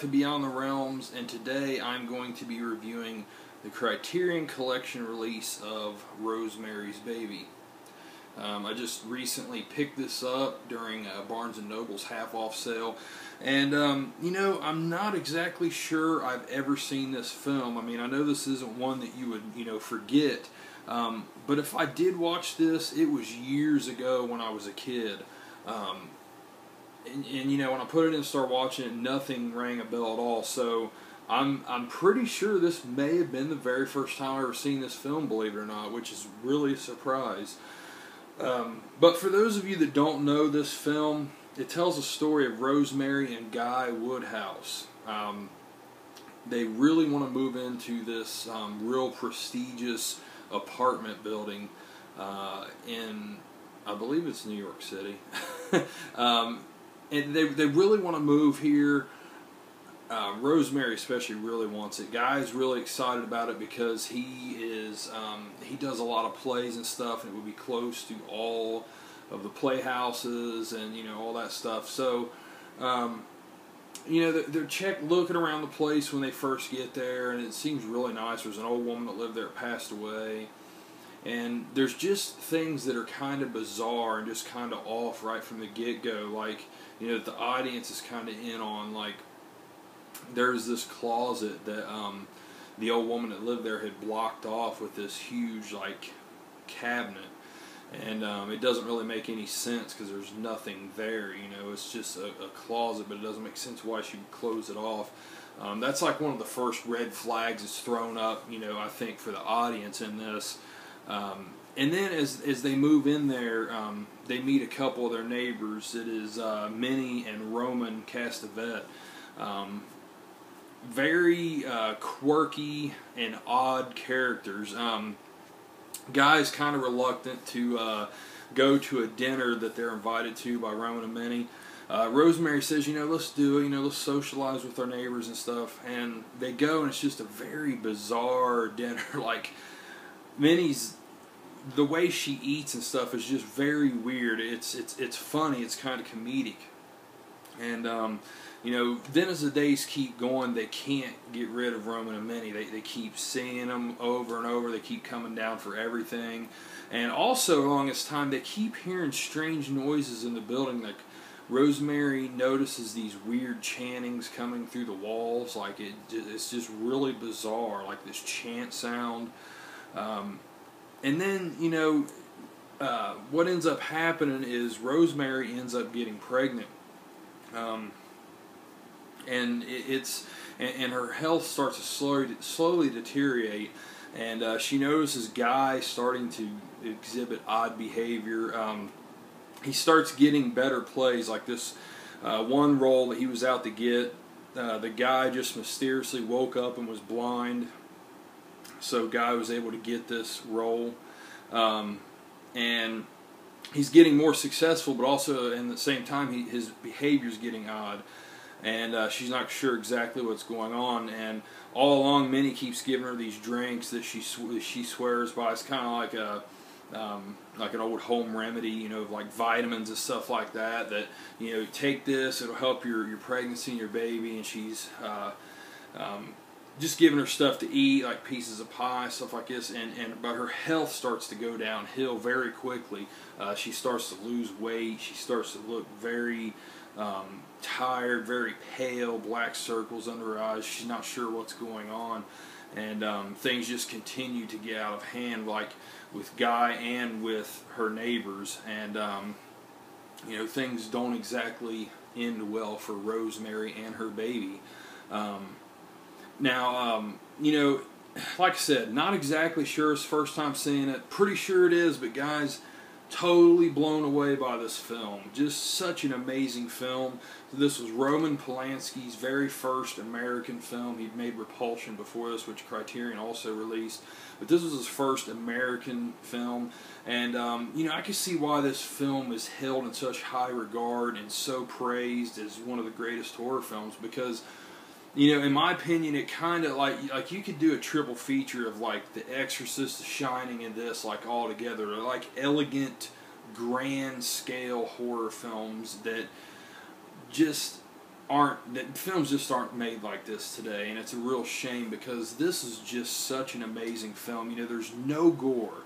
to Beyond the Realms, and today I'm going to be reviewing the Criterion Collection release of Rosemary's Baby. I just recently picked this up during Barnes & Noble's half-off sale, and you know, I'm not exactly sure I've ever seen this film. I mean, I know this isn't one that you would, forget, but if I did watch this, it was years ago when I was a kid. And you know, when I put it in and started watching it, nothing rang a bell at all. So I'm pretty sure this may have been the very first time I ever seen this film, believe it or not, which is really a surprise. But for those of you that don't know this film, it tells a story of Rosemary and Guy Woodhouse. They really want to move into this real prestigious apartment building in, I believe it's New York City. And they really want to move here. Rosemary especially really wants it. Guy's really excited about it because he does a lot of plays and stuff, and it would be close to all of the playhouses and all that stuff. So they're looking around the place when they first get there, and it seems really nice. There's an old woman that lived there that passed away. And there's just things that are kind of bizarre and just kind of off right from the get-go. Like, the audience is kind of in on. Like, there's this closet that the old woman that lived there had blocked off with this huge, like, cabinet. And it doesn't really make any sense because there's nothing there, It's just a closet, but it doesn't make sense why she would close it off. That's like one of the first red flags that's thrown up, I think, for the audience in this. And then as they move in there, they meet a couple of their neighbors. It is Minnie and Roman Castevet. Very quirky and odd characters. Guy's kind of reluctant to go to a dinner that they're invited to by Roman and Minnie. Rosemary says, let's do it, let's socialize with our neighbors and stuff. And they go, and it's just a very bizarre dinner. Like, Minnie's, the way she eats and stuff is just very weird. It's funny. It's kind of comedic. And then as the days keep going, they can't get rid of Roman and Minnie. They keep seeing them over and over. They keep coming down for everything. And also along this time, they keep hearing strange noises in the building. Like, Rosemary notices these weird chantings coming through the walls. Like, it's just really bizarre. Like this chant sound. And then, what ends up happening is Rosemary ends up getting pregnant. And her health starts to slowly deteriorate, and she notices Guy starting to exhibit odd behavior. He starts getting better plays, like this one role that he was out to get. The guy just mysteriously woke up and was blind, so Guy was able to get this role, and he's getting more successful, but also at the same time his behavior's getting odd. And she's not sure exactly what's going on. And all along, Minnie keeps giving her these drinks that she swears by. It's kind of like an old home remedy, like vitamins and stuff like that. That take this, it'll help your pregnancy and your baby. And she's just giving her stuff to eat, like pieces of pie, stuff like this. But her health starts to go downhill very quickly. She starts to lose weight. She starts to look very tired, very pale, black circles under her eyes. She's not sure what's going on, and things just continue to get out of hand, like with Guy and with her neighbors. And things don't exactly end well for Rosemary and her baby. Now, like I said, not exactly sure it's first time seeing it. Pretty sure it is, but guys, totally blown away by this film. Just such an amazing film. This was Roman Polanski's very first American film. He'd made Repulsion before this, which Criterion also released. But this was his first American film. And, I can see why this film is held in such high regard and so praised as one of the greatest horror films. Because, in my opinion, it kind of like you could do a triple feature of like The Exorcist, The Shining, and this like all together. They're like elegant, grand scale horror films that just that films just aren't made like this today, and it's a real shame because this is just such an amazing film. You know, there's no gore,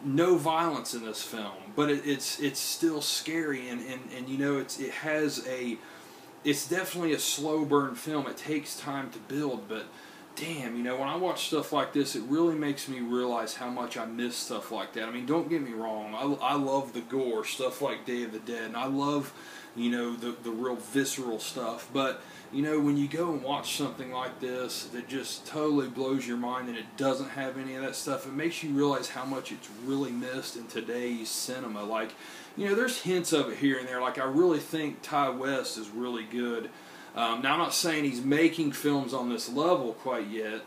no violence in this film, but it's still scary, and you know, it's definitely a slow burn film. It takes time to build, but damn, you know, when I watch stuff like this, it really makes me realize how much I miss stuff like that. I mean, don't get me wrong, I love the gore, stuff like Day of the Dead, and I love, you know, the real visceral stuff, but, you know, when you go and watch something like this that just totally blows your mind and it doesn't have any of that stuff, it makes you realize how much it's really missed in today's cinema. Like, you know, there's hints of it here and there. Like, I really think Ty West is really good. Now, I'm not saying he's making films on this level quite yet.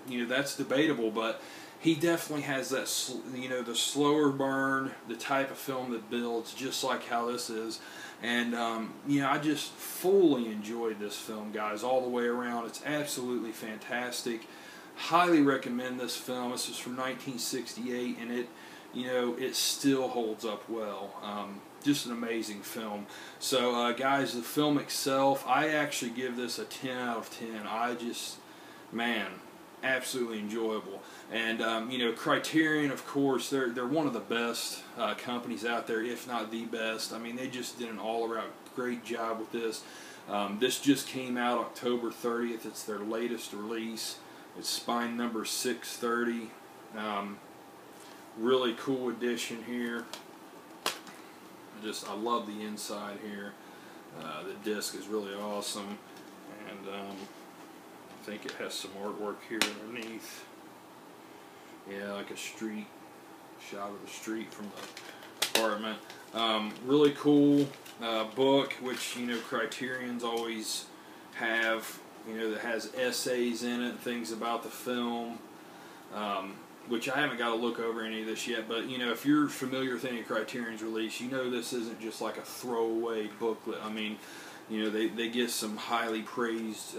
You know, that's debatable, but he definitely has that, you know, the slower burn, the type of film that builds, just like how this is. And, you know, I just fully enjoyed this film, guys, all the way around. It's absolutely fantastic. Highly recommend this film. This is from 1968, and it, you know, it still holds up well. Just an amazing film. So, guys, the film itself, I actually give this a 10 out of 10. I just, man, absolutely enjoyable. And, you know, Criterion, of course, they're one of the best companies out there, if not the best. I mean, they just did an all-around great job with this. This just came out October 30th. It's their latest release. It's spine number 630. Really cool edition here. I love the inside here. The disc is really awesome, and I think it has some artwork here underneath. Yeah, like a street shot of the street from the apartment. Really cool book, which, you know, Criterion's always have, you know, that has essays in it, things about the film. Which I haven't got to look over any of this yet, but, you know, if you're familiar with any Criterion's release, you know this isn't just like a throwaway booklet. I mean, you know, they get some highly praised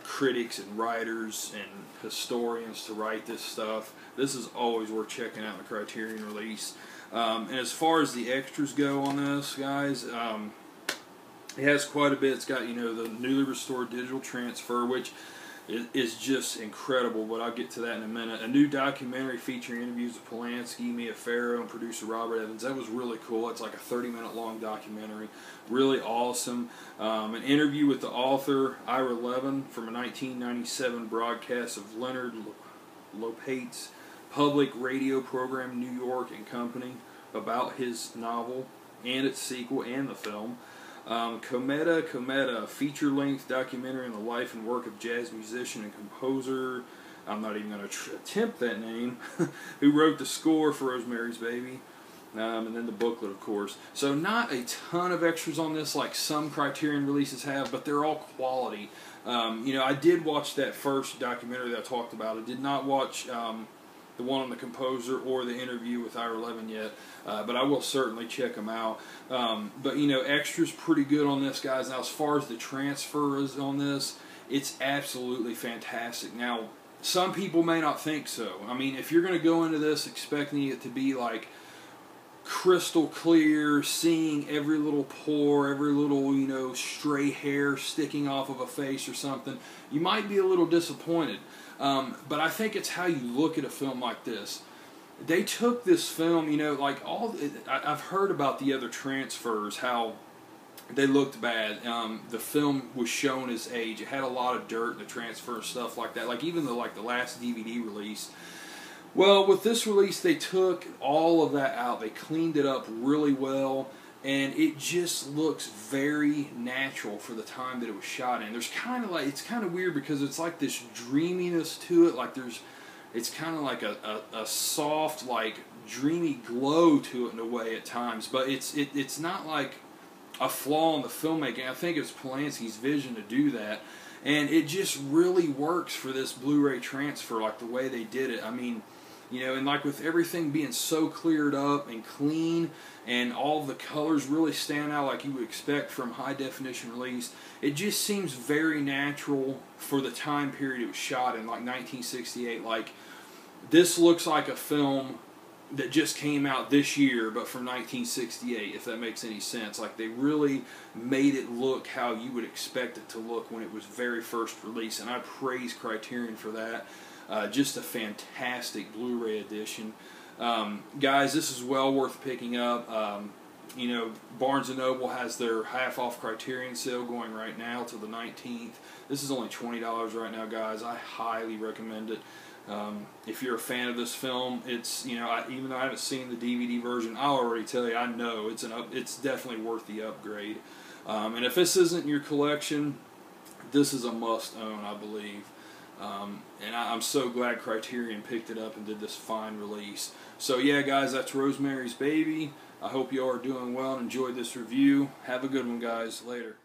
critics and writers and historians to write this stuff. This is always worth checking out in the Criterion release. And as far as the extras go on this, guys, it has quite a bit. It's got, you know, the newly restored digital transfer, which is just incredible, but I'll get to that in a minute. A new documentary featuring interviews with Polanski, Mia Farrow, and producer Robert Evans. That was really cool. It's like a 30-minute long documentary. Really awesome. An interview with the author, Ira Levin, from a 1997 broadcast of Leonard Lopate's public radio program, New York and Company, about his novel and its sequel and the film. Cometa, a feature-length documentary on the life and work of jazz musician and composer, I'm not even going to attempt that name, who wrote the score for Rosemary's Baby, and then the booklet, of course. So not a ton of extras on this like some Criterion releases have, but they're all quality. You know, I did watch that first documentary that I talked about. I did not watch the one on the composer or the interview with Ira Levin yet, but I will certainly check them out. But, you know, extras pretty good on this, guys. Now, as far as the transfer is on this, it's absolutely fantastic. Now, some people may not think so. I mean, if you're going to go into this expecting it to be like crystal clear, seeing every little pore, every little, you know, stray hair sticking off of a face or something, you might be a little disappointed. But I think it's how you look at a film like this. They took this film, you know, like I've heard about the other transfers, how they looked bad. The film was shown as age. It had a lot of dirt in the transfer and stuff like that. Like even the last DVD release. Well, with this release, they took all of that out. They cleaned it up really well, and it just looks very natural for the time that it was shot in. There's kind of like, it's kind of weird because it's like this dreaminess to it. Like it's kind of like a soft, like dreamy glow to it in a way at times. But it's not like a flaw in the filmmaking. I think it's Polanski's vision to do that, and it just really works for this Blu-ray transfer, like the way they did it. I mean, you know, and like with everything being so cleared up and clean, and all the colors really stand out like you would expect from high definition release, it just seems very natural for the time period it was shot in, like 1968. Like, this looks like a film that just came out this year, but from 1968, if that makes any sense. Like, they really made it look how you would expect it to look when it was very first released, and I praise Criterion for that. Just a fantastic Blu-ray edition. Guys, this is well worth picking up. You know, Barnes & Noble has their half-off Criterion sale going right now till the 19th. This is only $20 right now, guys. I highly recommend it. If you're a fan of this film, it's, you know, even though I haven't seen the DVD version, I'll already tell you, I know it's definitely worth the upgrade. And if this isn't your collection, this is a must-own, I believe. And I'm so glad Criterion picked it up and did this fine release. So yeah, guys, that's Rosemary's Baby. I hope you all are doing well and enjoyed this review. Have a good one, guys. Later.